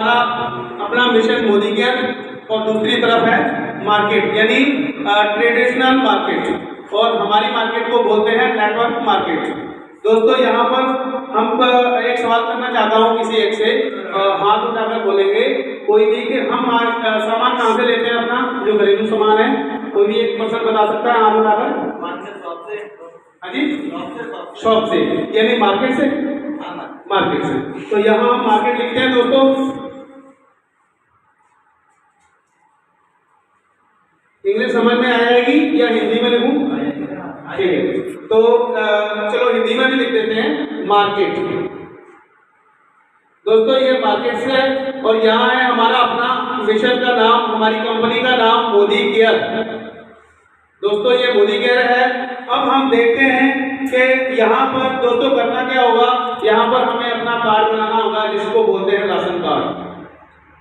अपना mission Modi care और दूसरी तरफ है मार्केट यानी ट्रेडिशनल मार्केट और हमारी मार्केट को बोलते हैं नेटवर्क मार्केट। दोस्तों यहाँ पर हम एक सवाल करना चाहता हूँ किसी एक से, हाथ उठाकर बोलेंगे कोई भी कि हम आज सामान कहाँ से लेते हैं, अपना जो घरेलू सामान है कोई भी एक पर्सन बता सकता है हाथ उठाकर? हाँ जी, शॉप से यानी मार्केट से। मार्केट से तो यहाँ हम मार्केट लिखते हैं दोस्तों। इंग्लिश समझ में आ जाएगी या हिंदी में लिखूं? ठीक है, तो चलो हिंदी में भी लिख देते हैं मार्केट। दोस्तों ये मार्केट से है और यहाँ है हमारा अपना मिशन का नाम, हमारी कंपनी का नाम मोदी केयर। दोस्तों ये मोदी केयर है। अब हम देखते हैं कि यहाँ पर दोस्तों करना क्या होगा, यहाँ पर हमें अपना कार्ड बनाना होगा जिसको बोलते हैं राशन कार्ड,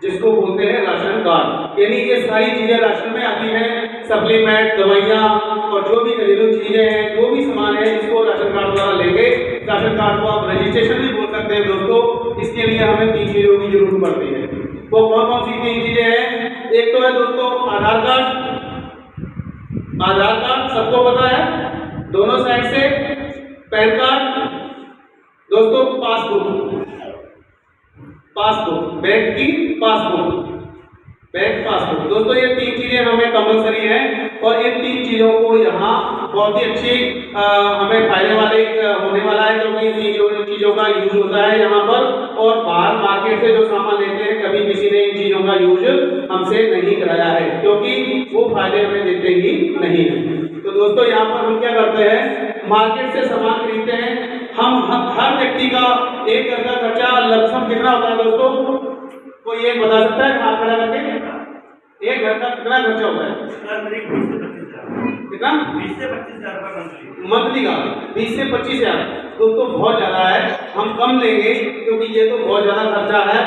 जिसको बोलते हैं राशन कार्ड। यानी ये सारी चीजें राशन में आती हैं, सप्लीमेंट, दवाइयाँ और जो भी घरेलू चीजें हैं, जो भी सामान है, इसको राशन कार्ड द्वारा लेंगे। राशन कार्ड को आप रजिस्ट्रेशन भी बोल सकते हैं दोस्तों। इसके लिए हमें 3 चीजों की जरूरत पड़ती है। वो कौन कौन सी 3 चीजें हैं? एक तो है दोस्तों आधार कार्ड। आधार कार्ड सबको पता है, दोनों साइड से। पैन कार्ड दोस्तों, पासबुक, पासबुक बैंक की पासबुक, बैंक पासबुक। दोस्तों ये 3 चीजें हमें कंपलसरी हैं और इन 3 चीजों को यहाँ बहुत ही अच्छी हमें फायदे वाले होने वाला है, क्योंकि इन चीजों का यूज होता है यहाँ पर। और बाहर मार्केट से जो सामान लेते हैं कभी किसी ने इन चीजों का यूज हमसे नहीं कराया है, क्योंकि वो फायदे हमें देते ही नहीं है। तो दोस्तों यहाँ पर हम क्या करते हैं, मार्केट से सामान खरीदते हैं। हम हर व्यक्ति का एक घर का खर्चा लमसम कितना होता है दोस्तों? कोई एक बता सकता है हाथ खड़ा करके? एक घर का कितना खर्चा होता है? कितना? 20 से 25,000 मंथली का। 20 से 25,000 दोस्तों बहुत ज्यादा है, हम कम लेंगे क्योंकि ये तो बहुत ज्यादा खर्चा है।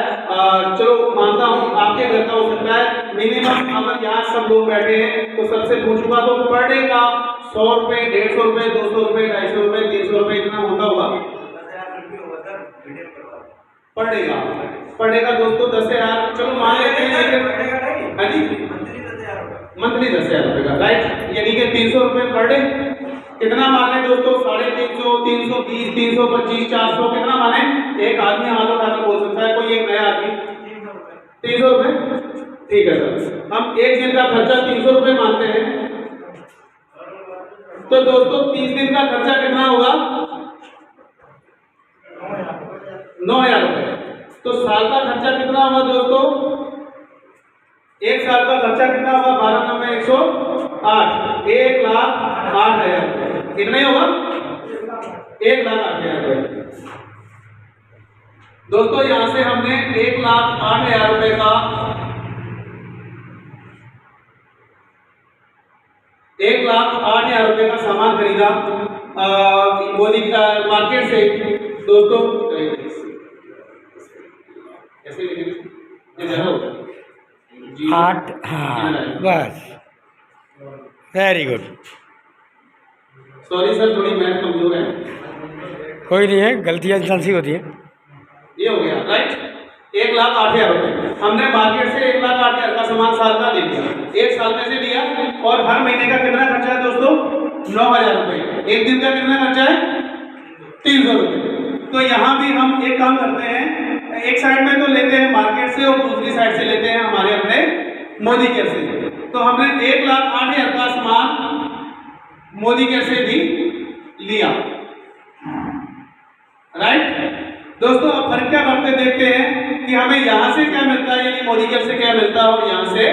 चलो मानता हूँ आपके घर का हो सकता है मिनिमम, अगर यहाँ सब लोग बैठे हैं तो सबसे पूछूंगा तो पर डे का 100 रुपए, 150 रुपए, 200 रुपए, 250 रुपए, 300 रुपए इतना होता होगा पर डे का। पर डे का दोस्तों 10,000 चलो मान लेते हैं। हाँ जी, मंथली 10,000 रुपए का, राइट। यानी कि 300 रुपए पर डे। कितना माने दोस्तों? 350, 320, 325, 400 कितना माने? एक आदमी हाथ उठाकर बोल सकता है, कोई एक नया आदमी? 300 रुपए। ठीक है सर, हम एक दिन का खर्चा 300 रुपए मानते हैं। तो दोस्तों 30 दिन का खर्चा कितना होगा? 9,000 रुपए। तो साल का खर्चा कितना होगा दोस्तों? एक साल का खर्चा कितना होगा? 12 9 में 108, 1,08,000। कितना ही होगा? 1,08,000 रुपए। दोस्तों यहां से हमने 1,08,000 रुपए का 1,08,000 रुपए का सामान खरीदा मोदी मार्केट से। दोस्तों ऐसे आठ, हाँ बस, वेरी गुड। सॉरी सर, थोड़ी मैथ कमजोर है। कोई नहीं है, गलतियां इंसान सी होती है। ये हो गया राइट। 1,08,000 रुपए हमने मार्केट से 1,08,000 का सामान साल का ले लिया, एक साल में से लिया। और हर महीने का कितना खर्चा है दोस्तों? 9,000 रुपए। एक दिन का कितना खर्चा है? 300 रुपए। तो यहाँ भी हम एक काम करते हैं, एक साइड में तो लेते हैं मार्केट से और दूसरी साइड से लेते हैं हमारे अपने मोदी केयर से। तो हमने 1,08,000 का सामान मोदी केयर से भी लिया, राइट। दोस्तों अब फर्क क्या करते देखते हैं कि हमें यहाँ से क्या मिलता है, यानी मोदी केयर से क्या मिलता है और यहाँ से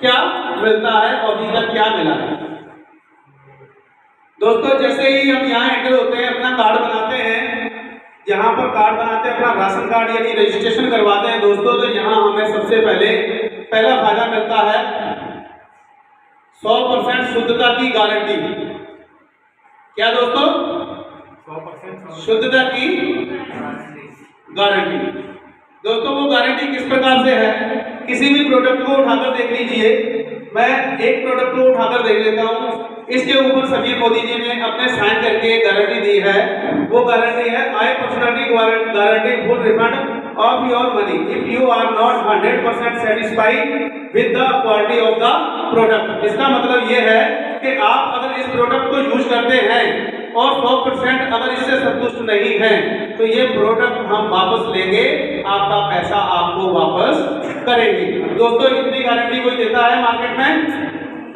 क्या मिलता है और अभी तक क्या मिला है। दोस्तों जैसे ही हम यहाँ एंटर होते हैं, अपना कार्ड बनाते हैं, यहाँ पर कार्ड बनाते हैं, अपना राशन कार्ड यानी रजिस्ट्रेशन करवाते हैं दोस्तों, तो यहाँ हमें सबसे पहला फायदा मिलता है 100% शुद्धता की गारंटी। क्या दोस्तों? 100% शुद्धता की गारंटी। दोस्तों वो गारंटी किस प्रकार से है? किसी भी प्रोडक्ट को उठाकर देख लीजिए। मैं एक प्रोडक्ट को उठाकर देख लेता हूँ। इसके ऊपर सभी मोदी जी ने अपने साइन करके गारंटी दी है। वो गारंटी है I personality guarantee full refund of your money if you are not 100% satisfied with the quality of the product। इसका मतलब ये है कि आप अगर इस प्रोडक्ट को यूज करते हैं और 100% अगर इससे संतुष्ट नहीं हैं तो ये प्रोडक्ट हम वापस लेंगे, आपका पैसा आपको वापस करेंगे। दोस्तों इतनी गारंटी कोई देता है मार्केट में?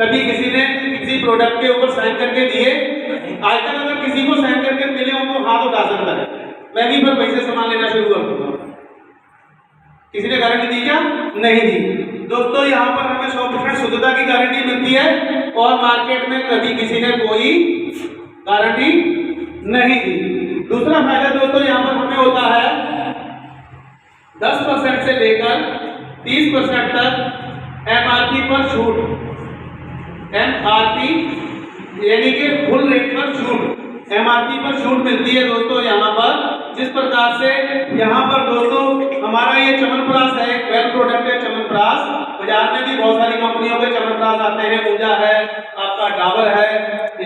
कभी किसी ने किसी प्रोडक्ट के ऊपर साइन करके दिए? आज तक अगर किसी को साइन करके मिले हो तो हाथ उठा सकता है, मैं भी फिर पैसे सामान लेना शुरू कर दूंगा। किसी ने गारंटी दी क्या? नहीं दी। दोस्तों यहाँ पर हमें 100% शुद्धता की गारंटी मिलती है और मार्केट में कभी किसी ने कोई गारंटी नहीं दी। दूसरा फायदा दोस्तों यहाँ पर हमें होता है 10% से लेकर 30% तक एमआरपी पर छूट। एमआरपी यानी कि फुल रेट पर छूट, एमआरपी पर छूट मिलती है दोस्तों यहाँ पर। जिस प्रकार से यहाँ पर दोस्तों हमारा ये च्यवनप्राश है, एक वेल प्रोडक्ट है च्यवनप्राश। बाजार में भी बहुत सारी कंपनियों के च्यवनप्राश आते हैं, ऊर्जा है, आपका डाबर है,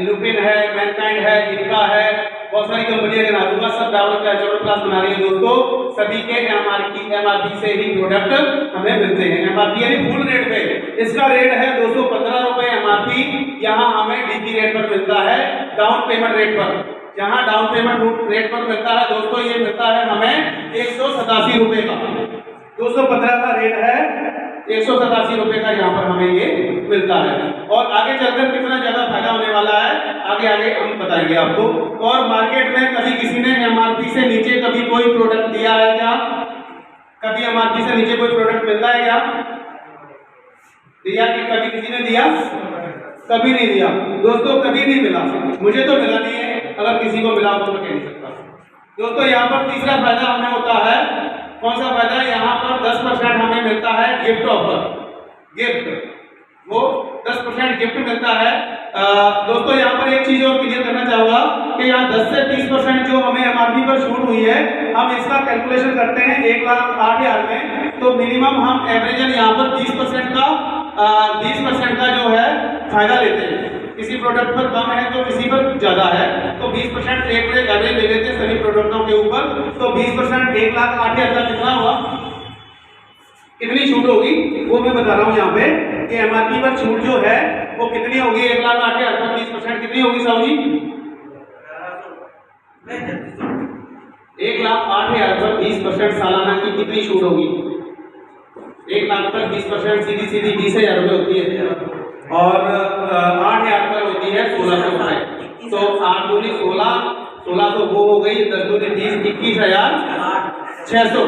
लुपिन है, मैनकाइंड है, इनका है, बहुत सारी कंपनियां के नाम सब डाबर का च्यवनप्राश बना रही है दोस्तों। सभी के एमआरपी से ही प्रोडक्ट हमें मिलते हैं, एमआरपी यानी फुल रेट पे। इसका रेट है 215 रुपए एमआरपी, यहाँ हमें डीपी रेट पर मिलता है, डाउन पेमेंट रेट पर। जहाँ डाउन पेमेंट रेट पर मिलता है दोस्तों ये मिलता है हमें 187 रुपए का। 215 का रेट है, 187 रुपए का यहाँ पर हमें ये मिलता है। और आगे चलकर कितना ज्यादा फायदा होने वाला है आगे आगे हम बताएंगे आपको। और मार्केट में कभी किसी ने एमआरपी से नीचे कभी कोई प्रोडक्ट दिया है क्या? कभी एमआरपी से नीचे कोई प्रोडक्ट मिलता है क्या? दिया कि कभी किसी ने दिया? कभी नहीं दिया दोस्तों, कभी नहीं मिला। मुझे तो मिला नहीं है, अगर किसी को मिला तो मैं कह नहीं सकता। दोस्तों यहाँ पर तीसरा फायदा हमें होता है, कौन सा फायदा? यहाँ पर 10% हमें मिलता है गिफ्ट ऑफर। गिफ्ट वो 10% गिफ्ट मिलता है। दोस्तों यहाँ पर एक चीज और क्लियर करना चाहूंगा कि यहाँ 10 से 30% जो हमें एमआरपी पर छूट हुई है, हम इसका कैलकुलेशन करते हैं 1,08,000 में, तो मिनिमम हम एवरेजन यहाँ पर 20% का जो है फायदा लेते हैं। किसी प्रोडक्ट पर कम है तो किसी पर ज्यादा है, तो 20% एवरेज ले लेते हैं सभी प्रोडक्टों के ऊपर। तो 20% 1,08,000 कितना हुआ? कितनी छूट होगी वो मैं बता रहा हूँ यहाँ पे कि एमआरपी पर छूट जो है वो कितनी होगी? 1,08,000 पर 20% कितनी होगी साहू जी? 1,08,000 पर 20% सालाना की कितनी छूट होगी? 1,00,000 पर 20% सीधी 20,000 रुपये होती है और 8,000 पर होती है 1,600 रुपए। तो 8 दूनी 16, 1,600 वो हो गई, 10 दूनी 30, 21,600।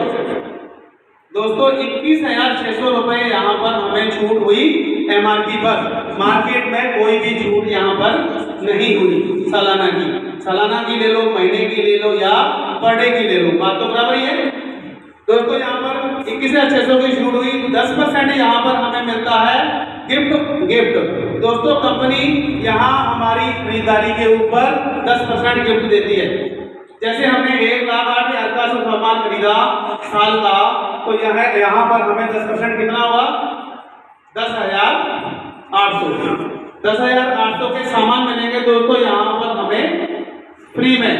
दोस्तों 21,600 रुपए यहाँ पर हमें छूट हुई एमआरपी पर। मार्केट में कोई भी छूट यहाँ पर नहीं हुई सालाना की। सालाना की ले लो, महीने की ले लो या पर डे की ले लो, बात तो बराबर ही है। दोस्तों यहाँ पर 21,600 की छूट हुई। 10% यहाँ पर हमें मिलता है गिफ्ट। दोस्तों कंपनी यहाँ हमारी खरीदारी के ऊपर 10% गिफ्ट देती है। जैसे हमने 1,08,000 का सामान खरीदा साल का, तो यहाँ पर हमें 10% कितना हुआ? 10,800। 10,800 के सामान मिलेंगे दोस्तों यहाँ पर हमें फ्री में।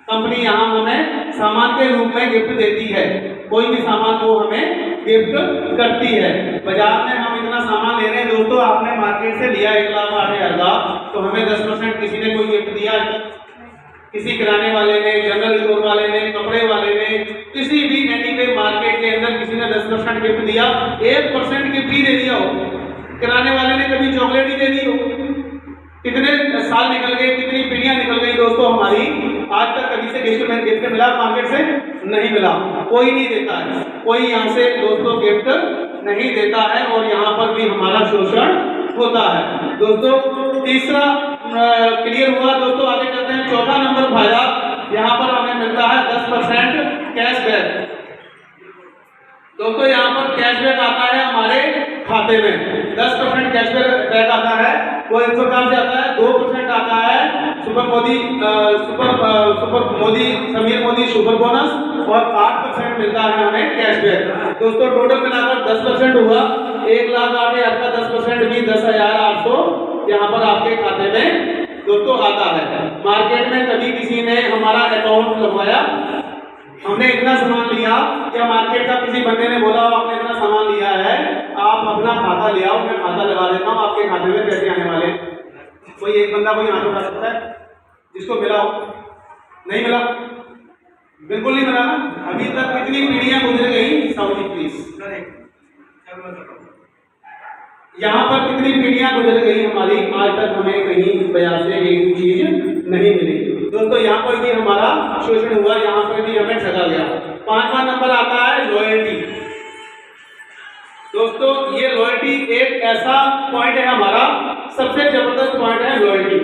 कंपनी यहाँ हमें सामान के रूप में गिफ्ट देती है, कोई भी सामान वो हमें गिफ्ट करती है। बाजार में हम इतना सामान ले रहे हैं दोस्तों, आपने मार्केट से लिया 1,08,000 का, तो हमें 10% किसी ने कोई गिफ्ट दिया? किसी किराने वाले ने, जनरल स्टोर वाले ने, कपड़े वाले ने, किसी भी एनीवेयर मार्केट के अंदर किसी ने 10% गिफ्ट दिया? 1% गिफ्ट ही दे दिया हो। किराने वाले ने कभी चॉकलेट ही दे दी हो? कितने साल निकल गए, कितनी पीढ़ियां निकल गई दोस्तों हमारी, आज तक कभी से गिफ्ट मिला मार्केट से? नहीं मिला, कोई नहीं देता है, कोई यहाँ से दोस्तों गिफ्ट नहीं देता है और यहाँ पर भी हमारा शोषण होता है। दोस्तों तीसरा क्लियर हुआ। दोस्तों आगे चलते हैं। चौथा नंबर फायदा यहाँ पर हमें मिलता है 10% कैशबैक। दोस्तों यहाँ पर कैशबैक आता है हमारे खाते में, 10% कैशबैक आता है। वो इस प्रकार से आता है, 2% आता है super Modi Sameer Modi super bonus और 8% मिलता है हमें कैशबैक। दोस्तों टोटल मिलाकर 10% हुआ। 1,08,000 का 10% भी 10,800 यहाँ पर आपके खाते में दोस्तों आता है। मार्केट में कभी किसी ने हमारा अकाउंट लगवाया हमने इतना सामान लिया या मार्केट का किसी बंदे ने बोला आपने इतना सामान लिया है, आप अपना खाता ले आओ, मैं खाता लगा देता हूँ, आपके खाते में पैसे आने वाले हैं। कोई एक बंदा कोई हाथ उठा सकता है जिसको मिला हो? नहीं मिला, बिल्कुल नहीं मिला ना। अभी तक कितनी पीढ़ियां गुजर गई? साउदी प्लीज, यहाँ पर कितनी पीढ़ियां गुजर गई हमारी, आज तक हमें कहीं बाजार से एक चीज नहीं मिली। दोस्तों यहाँ पर भी हमारा शोषण हुआ, यहाँ पर भी हमें ठगा गया। 5वां नंबर आता है लॉयल्टी। दोस्तों ये लॉयल्टी एक ऐसा पॉइंट है हमारा, सबसे जबरदस्त पॉइंट है लॉयल्टी।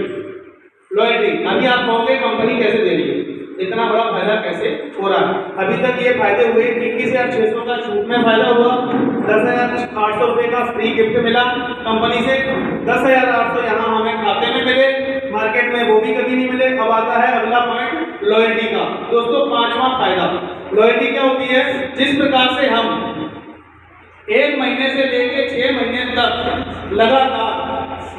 लॉयल्टी अभी आप कहोगे कंपनी कैसे दे रही है, इतना बड़ा फायदा कैसे हो रहा है? अभी तक ये फायदे हुए 21,600 का छूट में फायदा हुआ, 10,800 रुपये का फ्री गिफ्ट मिला कंपनी से, 10,800 यहाँ हमें खाते में मिले, मार्केट में वो भी कभी नहीं मिले। अब आता है अगला पॉइंट लॉयल्टी का। दोस्तों 5वां फायदा लॉयल्टी क्या होती है? जिस प्रकार से हम 1 महीने से लेके 6 महीने तक लगातार,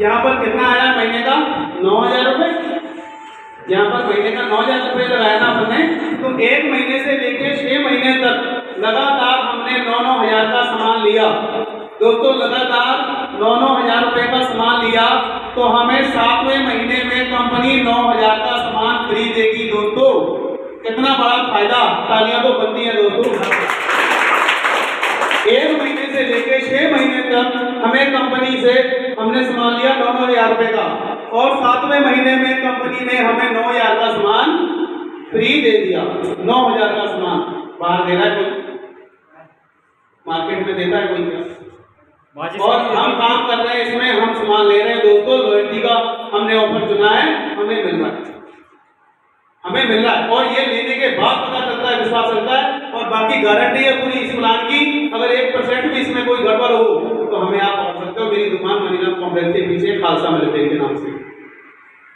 यहाँ पर कितना आया महीने का? 9,000 रुपये। यहाँ पर महीने का 9,000 रुपये लगाया ना हमने, तो 1 महीने से लेके 6 महीने तक लगातार हमने 9,000 का सामान लिया। दोस्तों लगातार 9,000 रुपये का सामान लिया तो हमें 7वें महीने में कंपनी 9,000 का सामान फ्री देगी। दोस्तों कितना बड़ा फायदा, तालियां तो बनती हैं दोस्तों। 1 महीने से लेके 6 महीने तक हमें कंपनी से हमने सामान लिया 9,000 रुपये का, और 7वें महीने में कंपनी ने हमें 9,000 का सामान फ्री दे दिया। 9,000 का सामान बाहर दे रहा है कोई? मार्केट में देता है कोई क्या? और हम काम कर रहे हैं इसमें, हम सामान ले रहे हैं। दोस्तों लॉयल्टी का हमने ऑफर चुना है, हमें मिल रहा है, हमें मिल रहा है, और ये लेने के बाद पता चलता है, विश्वास चलता है, और बाकी गारंटी है पूरी इस प्लान की। अगर 1% भी इसमें कोई गड़बड़ हो तो हमें आप पकड़ सकते हो। मेरी दुकान मनीला कॉम्प्लेक्स के पीछे खालसा मिलिट्री के नाम से।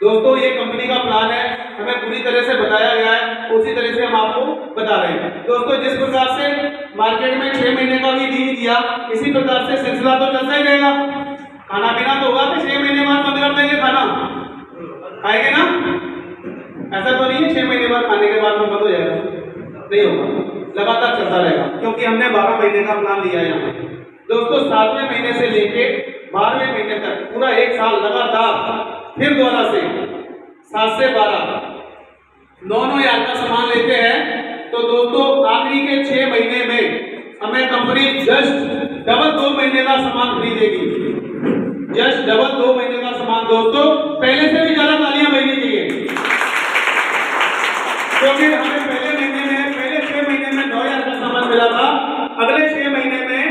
दोस्तों ये कंपनी का प्लान है, हमें पूरी तरह से बताया गया है, उसी तरह से हम आपको बता रहे हैं। दोस्तों जिस प्रकार से मार्केट में 6 महीने का भी नहीं दिया, इसी प्रकार से सिलसिला तो चलता ही रहेगा। खाना पीना तो होगा कि 6 महीने बाद बंद कर देंगे खाना, खाएंगे ना? ऐसा तो नहीं है 6 महीने बाद खाने के बाद में बंद हो जाएगा, नहीं होगा, लगातार चलता रहेगा, क्योंकि हमने 12 महीने का प्लान लिया है यहाँ। दोस्तों 7वें महीने से लेके 12वें महीने तक पूरा 1 साल लगातार, फिर दोबारा से 7 से 12 9,000 का सामान लेते हैं, तो दोस्तों आखिरी के 6 महीने में हमें कंपनी जस्ट डबल 2 महीने का सामान फ्री देगी। जस्ट डबल 2 महीने का सामान। दोस्तों पहले से भी ज्यादा तालियां बजनी चाहिए, क्योंकि हमें पहले 6 महीने में 9,000 का सामान मिला था, अगले 6 महीने में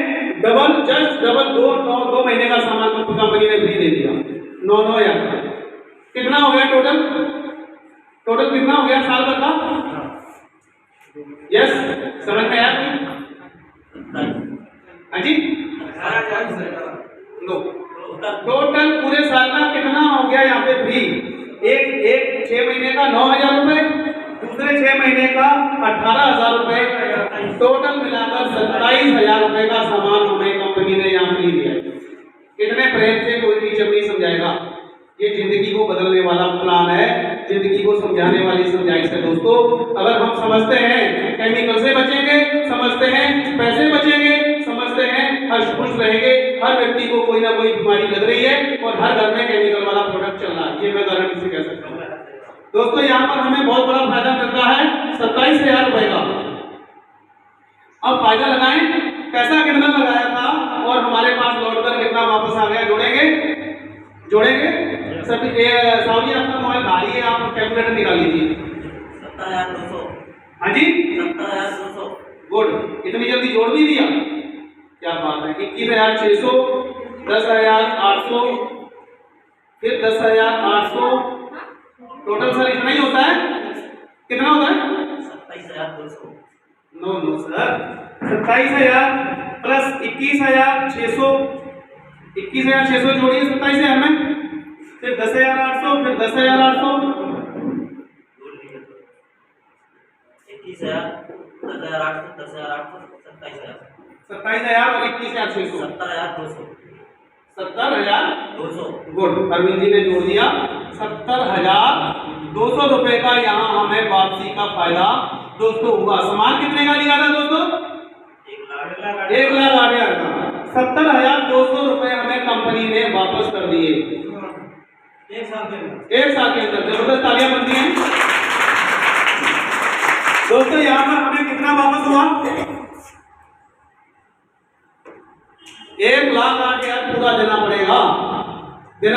जस्ट डबल 2 महीने का सामान कंपनी ने फ्री दे दिया। 9,000 कितना हो गया टोटल कितना हो गया साल भर का? यस, समझ में आया? हाँ जी, लो टोटल पूरे साल का कितना हो गया यहाँ पे फ्री? एक 6 महीने का 9,000 रुपए, दूसरे 6 महीने का 18,000 रुपए, टोटल मिलाकर 27,000 रुपए का सामान हमें कंपनी ने यहाँ फ्री दिया। कितने प्रेम से कोई टीचर नहीं समझाएगा, ये जिंदगी को बदलने वाला प्लान है, जिंदगी को समझाने वाली समझाइश है। दोस्तों अगर हम समझते हैं केमिकल से बचेंगे, समझते हैं पैसे बचेंगे, समझते हैं हर्ष खुश रहेंगे, हर व्यक्ति को कोई ना कोई बीमारी लग रही है और हर घर में केमिकल वाला प्रोडक्ट चल रहा है, ये मैं गारंटी से कह सकता हूँ। दोस्तों यहाँ पर हमें बहुत बड़ा फायदा मिलता है 27,000 रुपए का। अब फायदा लगाएं, पैसा कितना लगाया था और हमारे पास लौटकर कितना वापस आ गया, जोड़ेंगे सभी। साहब आपका मोबाइल भारी है, आप कैलकुलेटर निकाल लीजिए। 17,200। हाँ जी 17,200। गुड, इतनी जल्दी जोड़ भी दिया, क्या बात है। 21,600, 10,800, फिर 10,800, टोटल सर इतना ही होता है। कितना होता है? 27,200। नो सर, 27,000 प्लस 21,600, 21,600 जोड़िए 27,000 में, फिर 10,800, फिर 10,800, 21,000, 10,800, 10,800, 27,000। 27,000 और 21,600, 17,200। 70,200। गुड, अरविंद जी ने जोड़ दिया। 70,200 रुपए का यहाँ हमें वापसी का फायदा दोस्तों हुआ। सामान कितने का लिया था दोस्तों? 1,08,000 का। 70,200 रुपए हमें कंपनी ने वापस कर दिए 1 साल के अंदर। जबरदस्त तालियां बनती हैं दोस्तों। यहाँ पर हमें कितना वापस हुआ? 1,08,000 पूरा देना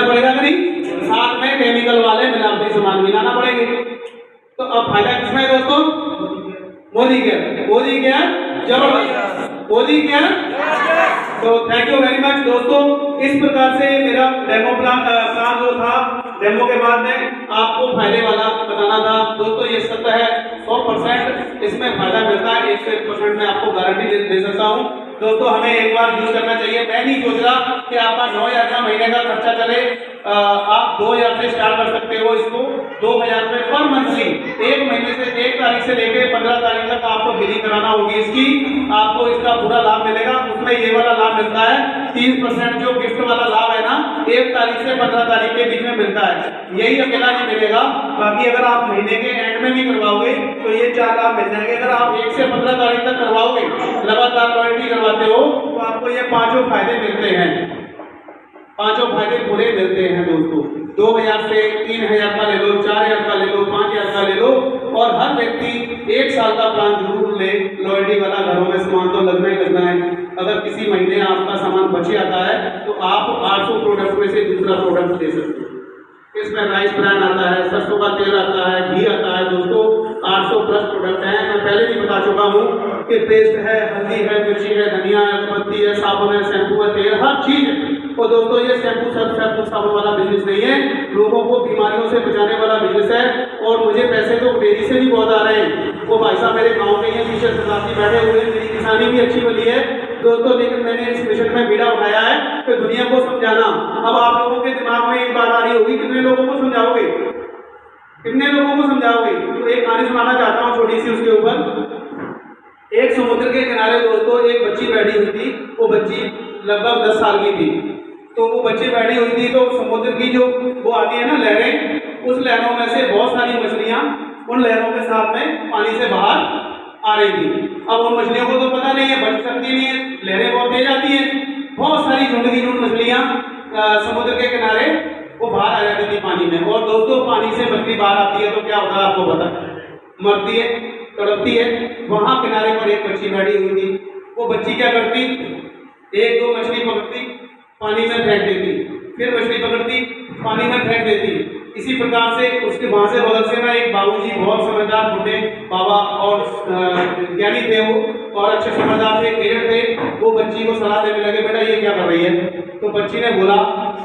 पड़ेगा कि नहीं? साथ में केमिकल वाले मिलावटी सामान भी लाना पड़ेंगे। तो अब फायदा किसमें है दोस्तों? मोदी केयर जबरदस्त, मोदी केयर। तो थैंक यू वेरी मच दोस्तों। इस प्रकार से मेरा डेमो प्लान जो था, डेमो के बाद में आपको फायदे वाला बताना था दोस्तों। ये सत्य है 100% इसमें फायदा मिलता है। 1% में आपको गारंटी दे सकता हूँ दोस्तों। हमें एक बार यूज करना चाहिए। मैं नहीं सोच रहा कि आपका 9,000 का महीने का खर्चा चले। आप 2,000 से स्टार्ट कर सकते हो इसको। 2,000 रुपए पर मंथली, एक महीने से 1 तारीख से लेकर 15 तारीख तक आपको बिलिंग कराना होगी इसकी। आपको इसका पूरा लाभ मिलेगा। उसमें ये वाला लाभ मिलता है 30% जो गिफ्ट वाला लाभ है ना, 1 तारीख से 15 तारीख के बीच में मिलता है। यही अकेला नहीं मिलेगा, बाकी अगर आप महीने के एंड में भी करवाओगे तो ये 4 लाभ मिल जाएंगे। अगर आप 1 से 15 तारीख तक करवाओगे, लगातार लॉयल्टी करवाते हो, तो आपको ये 5 फायदे मिलते हैं। 5 फायदे पूरे मिलते हैं दोस्तों। 2,000 से 3,000 का ले लो, 4,000 का ले लो, 5,000 का ले लो। और हर व्यक्ति 1 साल का प्लान जरूर ले। लॉयल्टी वाला घरों में सामान तो लगना ही लगना है। अगर किसी महीने आपका सामान बच जाता है तो आप 800 प्रोडक्ट में से दूसरा प्रोडक्ट ले सकते हो। इसमें राइस ब्रांड आता है, सरसों का तेल आता है, घी आता है दोस्तों। 800 प्लस प्रोडक्ट हैं। मैं पहले भी बता चुका हूँ कि पेस्ट है, हल्दी है, मिर्ची है, धनिया है, अगरबत्ती है, साबुन है, शैम्पू है, तेल, हर चीज है। और दोस्तों ये शैम्पू साबुन वाला बिजनेस नहीं है, लोगों को बीमारियों से बचाने वाला बिजनेस है। और मुझे पैसे तो डेयरी से भी बहुत आ रहे हैं। वो भाई साहब मेरे गाँव के हैं, पीछे शताब्दी बैठे हुए हैं। मेरी किसानी भी अच्छी बनी है दोस्तों। लेकिन मैंने इस मिशन में बीड़ा उठाया है कि दुनिया को समझाना। अब आप लोगों के दिमाग में एक बात आ रही होगी, कितने लोगों को समझाओगे? कितने लोगों को समझाओगे? तो एक कहानी सुनाना चाहता हूँ छोटी सी उसके ऊपर। एक समुद्र के किनारे दोस्तों एक बच्ची बैठी हुई थी। वो बच्ची लगभग 10 साल की थी। तो वो बच्ची बैठी हुई थी, तो समुद्र की जो वो आती है ना लहरें, उस लहरों में से बहुत सारी मछलियां उन लहरों के साथ में पानी से बाहर आ रही थी। अब उन मछलियों को तो पता नहीं है, बच सकती नहीं है, लहरें बहुत तेज आती हैं। बहुत सारी झुंड की झुंड मछलियां समुद्र के किनारे वो बाहर आ जाती थी पानी में। और दोस्तों पानी से मछली बाहर आती है तो क्या होता है आपको पता है? मरती है, तड़पती है। वहां किनारे पर एक बच्ची बैठी हुई थी। वो बच्ची क्या करती? 1-2 मछली पकड़ती, पानी में फेंक देती, फिर मछली पकड़ती, पानी में फेंक देती। इसी प्रकार से उसके वहां से बगल से ना एक बाबूजी, बहुत समझदार बूढ़े बाबा और ज्ञानी थे वो, और अच्छे समझदार थे, एजेड थे। वो बच्ची को सलाह देने लगे, बेटा ये क्या कर रही है? तो बच्ची ने बोला,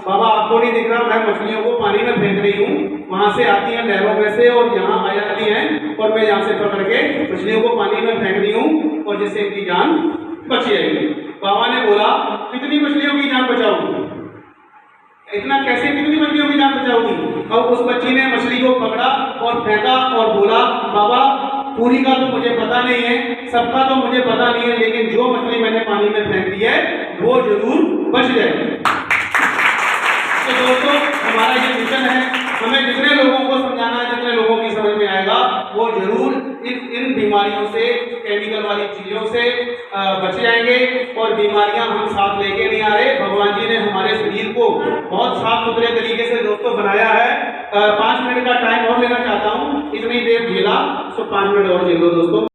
बाबा आपको नहीं दिख रहा, मैं मछलियों को पानी में फेंक रही हूँ। वहां से आती हैं लहरों में से और यहाँ आ जाती हैं, और मैं यहाँ से पकड़ के मछलियों को पानी में फेंक रही हूँ, और जिससे इनकी जान बच जाएगी। बाबा ने बोला, कितनी मछलियों की जान बचाऊंगी? इतना कैसे, कितनी मछलियों की जान बचाऊंगी? और उस बच्ची ने मछली को पकड़ा और फेंका और बोला, बाबा पूरी का तो मुझे पता नहीं है, सबका तो मुझे पता नहीं है, लेकिन जो मछली मैंने पानी में फेंक दी है वो जरूर बच जाएगी। तो दोस्तों हमारा ये मिशन है, हमें जितने लोगों को समझाना है, जितने लोगों की समझ में आएगा, वो जरूर इन बीमारियों से, केमिकल वाली चीजों से बच जाएंगे। और बीमारियां हम साथ लेके नहीं आ रहे। भगवान जी ने हमारे शरीर को बहुत साफ सुथरे तरीके से दोस्तों बनाया है। 5 मिनट का टाइम और लेना चाहता हूँ, इतनी देर झेला, 5 मिनट और झेल लो दोस्तों।